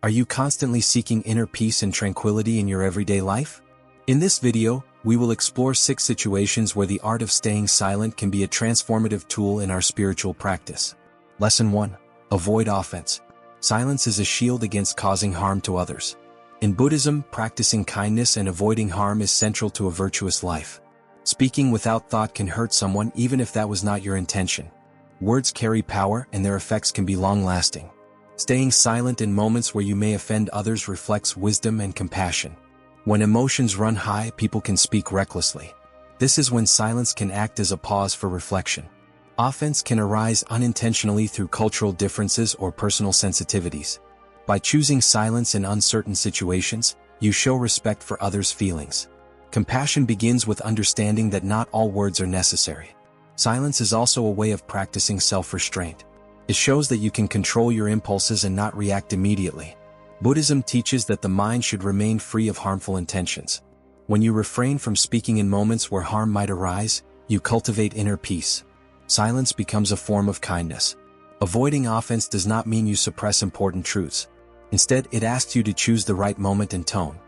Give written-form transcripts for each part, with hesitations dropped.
Are you constantly seeking inner peace and tranquility in your everyday life? In this video, we will explore 6 situations where the art of staying silent can be a transformative tool in our spiritual practice. Lesson 1. Avoid offense. Silence is a shield against causing harm to others. In Buddhism, practicing kindness and avoiding harm is central to a virtuous life. Speaking without thought can hurt someone even if that was not your intention. Words carry power and their effects can be long-lasting. Staying silent in moments where you may offend others reflects wisdom and compassion. When emotions run high, people can speak recklessly. This is when silence can act as a pause for reflection. Offense can arise unintentionally through cultural differences or personal sensitivities. By choosing silence in uncertain situations, you show respect for others' feelings. Compassion begins with understanding that not all words are necessary. Silence is also a way of practicing self-restraint. It shows that you can control your impulses and not react immediately. Buddhism teaches that the mind should remain free of harmful intentions. When you refrain from speaking in moments where harm might arise, you cultivate inner peace. Silence becomes a form of kindness. Avoiding offense does not mean you suppress important truths. Instead, it asks you to choose the right moment and tone.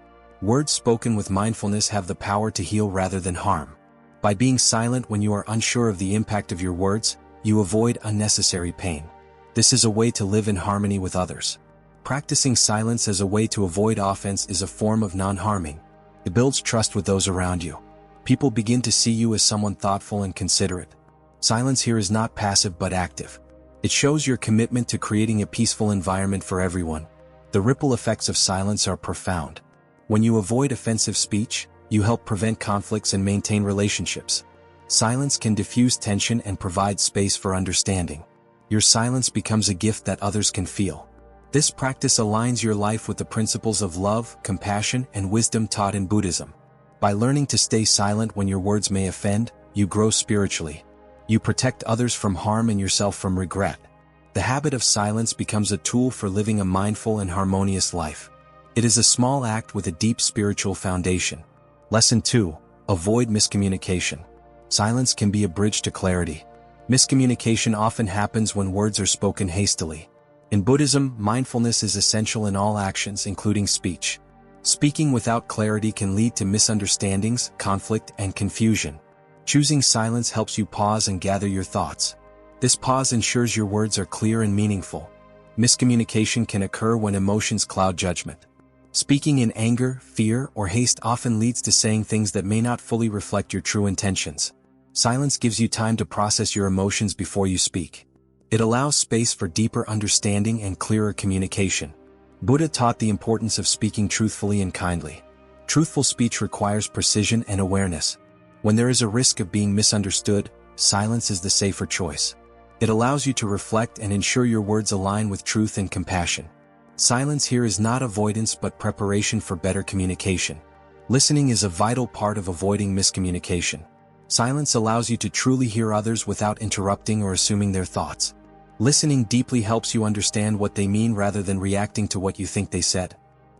Words spoken with mindfulness have the power to heal rather than harm. By being silent when you are unsure of the impact of your words, you avoid unnecessary pain. This is a way to live in harmony with others. Practicing silence as a way to avoid offense is a form of non-harming. It builds trust with those around you. People begin to see you as someone thoughtful and considerate. Silence here is not passive but active. It shows your commitment to creating a peaceful environment for everyone. The ripple effects of silence are profound. When you avoid offensive speech, you help prevent conflicts and maintain relationships. Silence can diffuse tension and provide space for understanding. Your silence becomes a gift that others can feel. This practice aligns your life with the principles of love, compassion, and wisdom taught in Buddhism. By learning to stay silent when your words may offend, you grow spiritually. You protect others from harm and yourself from regret. The habit of silence becomes a tool for living a mindful and harmonious life. It is a small act with a deep spiritual foundation. Lesson 2. Avoid miscommunication. Silence can be a bridge to clarity. Miscommunication often happens when words are spoken hastily. In Buddhism, mindfulness is essential in all actions, including speech. Speaking without clarity can lead to misunderstandings, conflict, and confusion. Choosing silence helps you pause and gather your thoughts. This pause ensures your words are clear and meaningful. Miscommunication can occur when emotions cloud judgment. Speaking in anger, fear, or haste often leads to saying things that may not fully reflect your true intentions. Silence gives you time to process your emotions before you speak. It allows space for deeper understanding and clearer communication. Buddha taught the importance of speaking truthfully and kindly. Truthful speech requires precision and awareness. When there is a risk of being misunderstood, silence is the safer choice. It allows you to reflect and ensure your words align with truth and compassion. Silence here is not avoidance but preparation for better communication. Listening is a vital part of avoiding miscommunication. Silence allows you to truly hear others without interrupting or assuming their thoughts. Listening deeply helps you understand what they mean rather than reacting to what you think they said.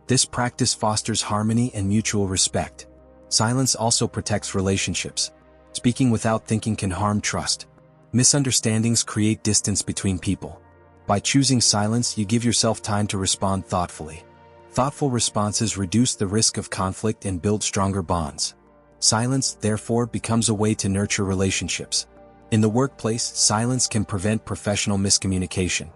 This practice fosters harmony and mutual respect. Silence also protects relationships. Speaking without thinking can harm trust. Misunderstandings create distance between people. By choosing silence, you give yourself time to respond thoughtfully. Thoughtful responses reduce the risk of conflict and build stronger bonds. Silence, therefore, becomes a way to nurture relationships. In the workplace, silence can prevent professional miscommunication.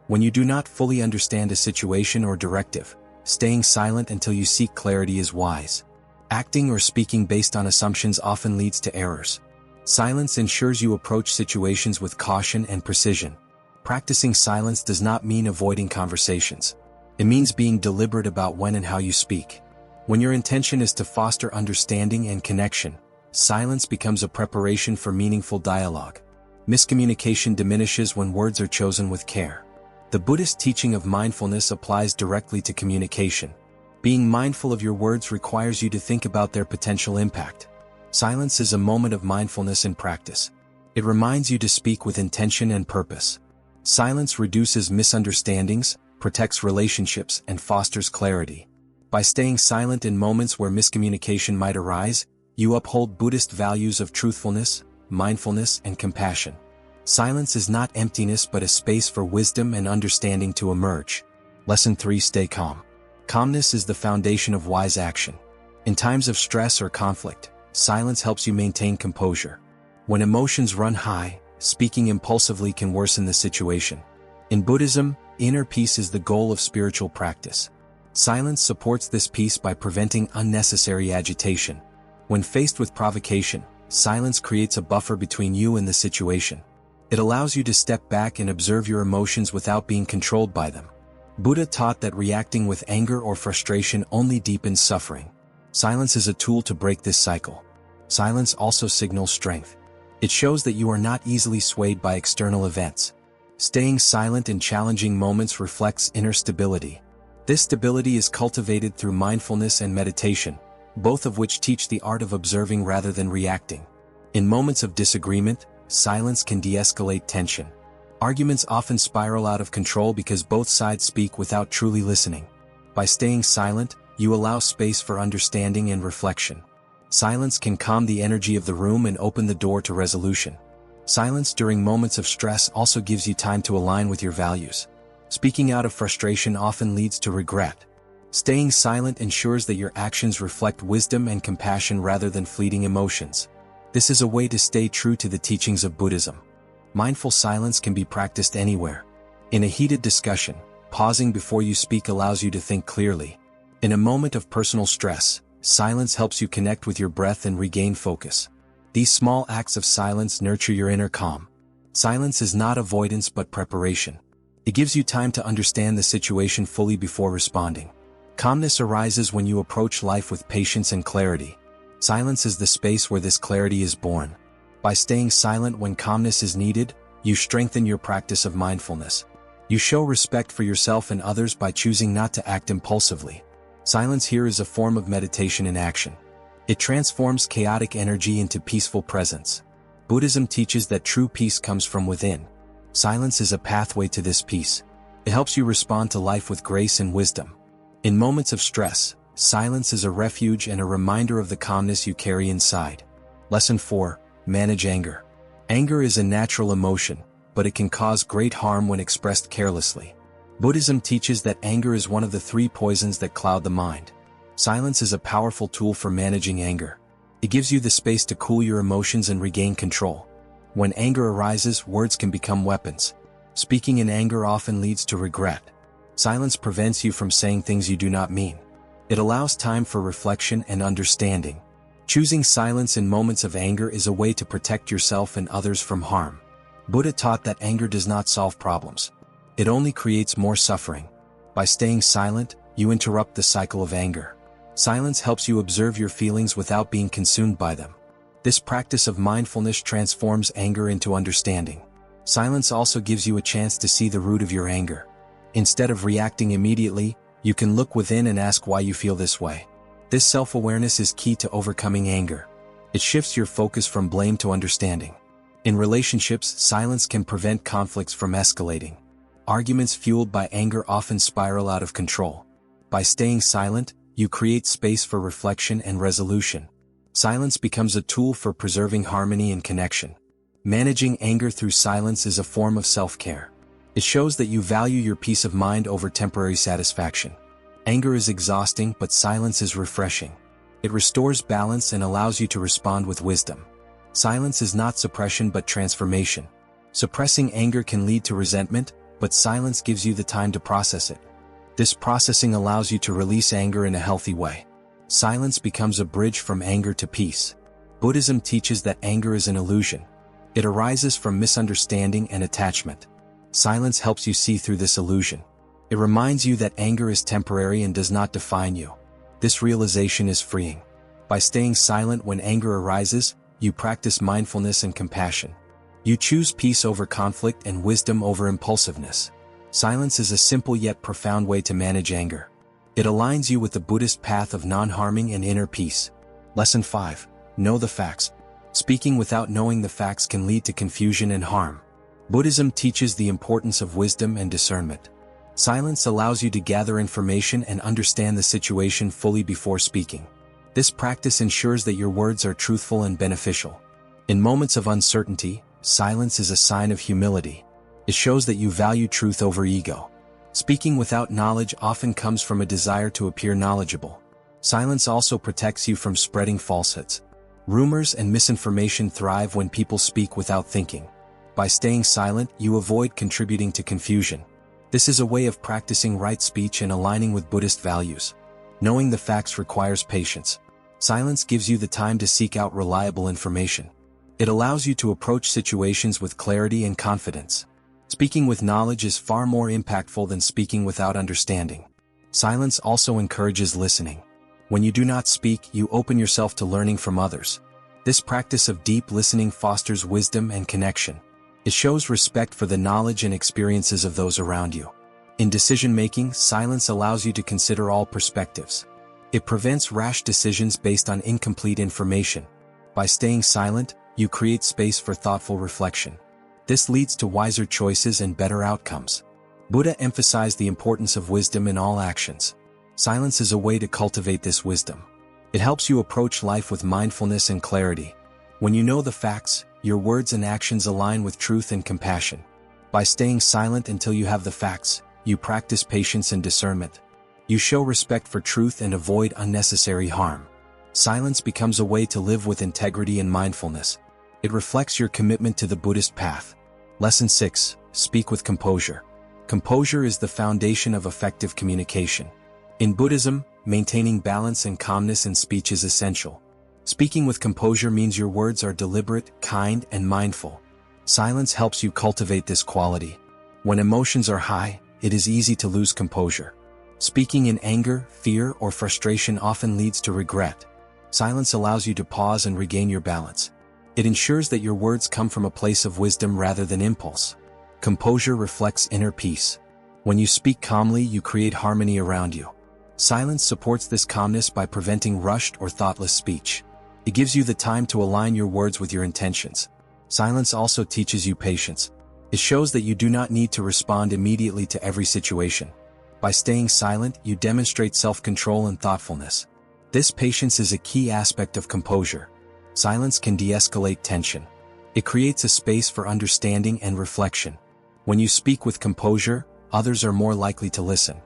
When you do not fully understand a situation or directive, staying silent until you seek clarity is wise. Acting or speaking based on assumptions often leads to errors. Silence ensures you approach situations with caution and precision. Practicing silence does not mean avoiding conversations. It means being deliberate about when and how you speak. When your intention is to foster understanding and connection, silence becomes a preparation for meaningful dialogue. Miscommunication diminishes when words are chosen with care. The Buddhist teaching of mindfulness applies directly to communication. Being mindful of your words requires you to think about their potential impact. Silence is a moment of mindfulness in practice. It reminds you to speak with intention and purpose. Silence reduces misunderstandings, protects relationships, and fosters clarity. By staying silent in moments where miscommunication might arise, you uphold Buddhist values of truthfulness, mindfulness, and compassion. Silence is not emptiness but a space for wisdom and understanding to emerge. Lesson 3: Stay calm. Calmness is the foundation of wise action. In times of stress or conflict, silence helps you maintain composure. When emotions run high, speaking impulsively can worsen the situation. In Buddhism, inner peace is the goal of spiritual practice. Silence supports this peace by preventing unnecessary agitation. When faced with provocation, silence creates a buffer between you and the situation. It allows you to step back and observe your emotions without being controlled by them. Buddha taught that reacting with anger or frustration only deepens suffering. Silence is a tool to break this cycle. Silence also signals strength. It shows that you are not easily swayed by external events. Staying silent in challenging moments reflects inner stability. This stability is cultivated through mindfulness and meditation, both of which teach the art of observing rather than reacting. In moments of disagreement, silence can de-escalate tension. Arguments often spiral out of control because both sides speak without truly listening. By staying silent, you allow space for understanding and reflection. Silence can calm the energy of the room and open the door to resolution. Silence during moments of stress also gives you time to align with your values. Speaking out of frustration often leads to regret. Staying silent ensures that your actions reflect wisdom and compassion rather than fleeting emotions. This is a way to stay true to the teachings of Buddhism. Mindful silence can be practiced anywhere. In a heated discussion, pausing before you speak allows you to think clearly. In a moment of personal stress, silence helps you connect with your breath and regain focus. These small acts of silence nurture your inner calm. Silence is not avoidance but preparation. It gives you time to understand the situation fully before responding. Calmness arises when you approach life with patience and clarity. Silence is the space where this clarity is born. By staying silent when calmness is needed, you strengthen your practice of mindfulness. You show respect for yourself and others by choosing not to act impulsively. Silence here is a form of meditation in action. It transforms chaotic energy into peaceful presence. Buddhism teaches that true peace comes from within. Silence is a pathway to this peace. It helps you respond to life with grace and wisdom. In moments of stress, silence is a refuge and a reminder of the calmness you carry inside. Lesson 4: Manage anger. Anger is a natural emotion, but it can cause great harm when expressed carelessly. Buddhism teaches that anger is one of the 3 poisons that cloud the mind. Silence is a powerful tool for managing anger. It gives you the space to cool your emotions and regain control. When anger arises, words can become weapons. Speaking in anger often leads to regret. Silence prevents you from saying things you do not mean. It allows time for reflection and understanding. Choosing silence in moments of anger is a way to protect yourself and others from harm. Buddha taught that anger does not solve problems. It only creates more suffering. By staying silent, you interrupt the cycle of anger. Silence helps you observe your feelings without being consumed by them. This practice of mindfulness transforms anger into understanding. Silence also gives you a chance to see the root of your anger. Instead of reacting immediately, you can look within and ask why you feel this way. This self-awareness is key to overcoming anger. It shifts your focus from blame to understanding. In relationships, silence can prevent conflicts from escalating. Arguments fueled by anger often spiral out of control. By staying silent, you create space for reflection and resolution. Silence becomes a tool for preserving harmony and connection. Managing anger through silence is a form of self-care. It shows that you value your peace of mind over temporary satisfaction. Anger is exhausting, but silence is refreshing. It restores balance and allows you to respond with wisdom. Silence is not suppression but transformation. Suppressing anger can lead to resentment, but silence gives you the time to process it. This processing allows you to release anger in a healthy way. Silence becomes a bridge from anger to peace. Buddhism teaches that anger is an illusion. It arises from misunderstanding and attachment. Silence helps you see through this illusion. It reminds you that anger is temporary and does not define you. This realization is freeing. By staying silent when anger arises, you practice mindfulness and compassion. You choose peace over conflict and wisdom over impulsiveness. Silence is a simple yet profound way to manage anger. It aligns you with the Buddhist path of non-harming and inner peace. Lesson 5: Know the facts. Speaking without knowing the facts can lead to confusion and harm. Buddhism teaches the importance of wisdom and discernment. Silence allows you to gather information and understand the situation fully before speaking. This practice ensures that your words are truthful and beneficial. In moments of uncertainty, silence is a sign of humility. It shows that you value truth over ego. Speaking without knowledge often comes from a desire to appear knowledgeable. Silence also protects you from spreading falsehoods. Rumors and misinformation thrive when people speak without thinking. By staying silent, you avoid contributing to confusion. This is a way of practicing right speech and aligning with Buddhist values. Knowing the facts requires patience. Silence gives you the time to seek out reliable information. It allows you to approach situations with clarity and confidence. Speaking with knowledge is far more impactful than speaking without understanding. Silence also encourages listening. When you do not speak, you open yourself to learning from others. This practice of deep listening fosters wisdom and connection. It shows respect for the knowledge and experiences of those around you. In decision-making, silence allows you to consider all perspectives. It prevents rash decisions based on incomplete information. By staying silent, you create space for thoughtful reflection. This leads to wiser choices and better outcomes. Buddha emphasized the importance of wisdom in all actions. Silence is a way to cultivate this wisdom. It helps you approach life with mindfulness and clarity. When you know the facts, your words and actions align with truth and compassion. By staying silent until you have the facts, you practice patience and discernment. You show respect for truth and avoid unnecessary harm. Silence becomes a way to live with integrity and mindfulness. It reflects your commitment to the Buddhist path. Lesson 6. Speak with composure. Composure is the foundation of effective communication. In Buddhism, maintaining balance and calmness in speech is essential. Speaking with composure means your words are deliberate, kind, and mindful. Silence helps you cultivate this quality. When emotions are high, it is easy to lose composure. Speaking in anger, fear, or frustration often leads to regret. Silence allows you to pause and regain your balance. It ensures that your words come from a place of wisdom rather than impulse. Composure reflects inner peace. When you speak calmly, you create harmony around you. Silence supports this calmness by preventing rushed or thoughtless speech. It gives you the time to align your words with your intentions. Silence also teaches you patience. It shows that you do not need to respond immediately to every situation. By staying silent, you demonstrate self-control and thoughtfulness. This patience is a key aspect of composure. Silence can de-escalate tension. It creates a space for understanding and reflection. When you speak with composure, others are more likely to listen.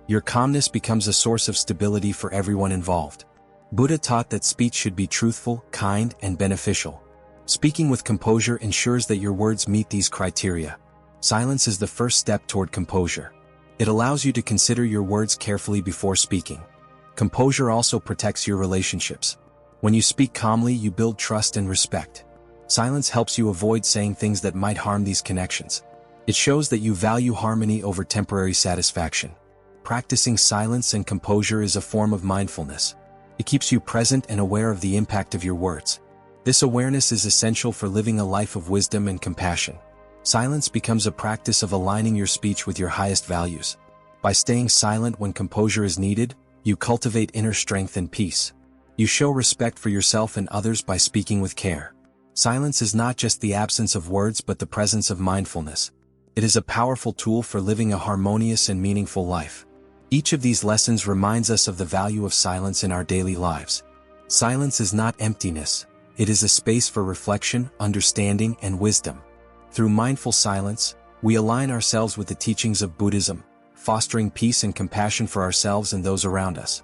Your calmness becomes a source of stability for everyone involved. Buddha taught that speech should be truthful, kind, and beneficial. Speaking with composure ensures that your words meet these criteria. Silence is the first step toward composure. It allows you to consider your words carefully before speaking. Composure also protects your relationships. When you speak calmly, you build trust and respect. Silence helps you avoid saying things that might harm these connections. It shows that you value harmony over temporary satisfaction. Practicing silence and composure is a form of mindfulness. It keeps you present and aware of the impact of your words. This awareness is essential for living a life of wisdom and compassion. Silence becomes a practice of aligning your speech with your highest values. By staying silent when composure is needed, you cultivate inner strength and peace. You show respect for yourself and others by speaking with care. Silence is not just the absence of words but the presence of mindfulness. It is a powerful tool for living a harmonious and meaningful life. Each of these lessons reminds us of the value of silence in our daily lives. Silence is not emptiness. It is a space for reflection, understanding, and wisdom. Through mindful silence, we align ourselves with the teachings of Buddhism, fostering peace and compassion for ourselves and those around us.